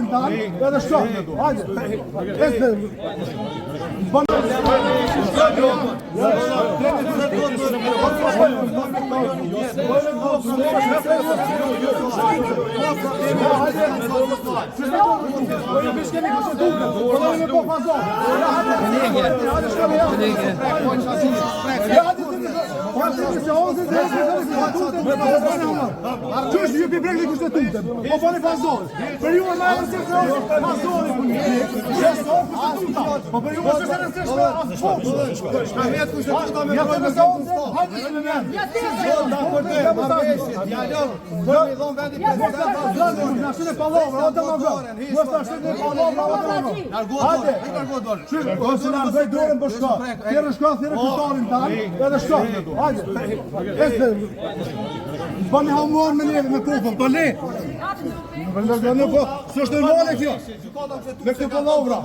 kryetarin tanë edhe shkojnë këtu. Hajde. Qështë ju për brekli kushtetutën, po bëni fazorë. Për ju e ma e nësishtë fazorë. Po për ju e nësishtë nësishtë asë fokë. Shkamet kushtetuta me përë me zonë, hajtë në me menë. Për me dhonë vendi president fazorë. Nashtë në palovra, o të më vërë. Nashtë në palovra, o të më vërë. Hajde. Ose në nëzëj dorën për shka. Thjerë shka, thjerë kryetarin tanë, edhe shka. Hajde. Bëni hamuar me njëve me kufën, për le! Së është nërmale kjo! Me këtë palovra!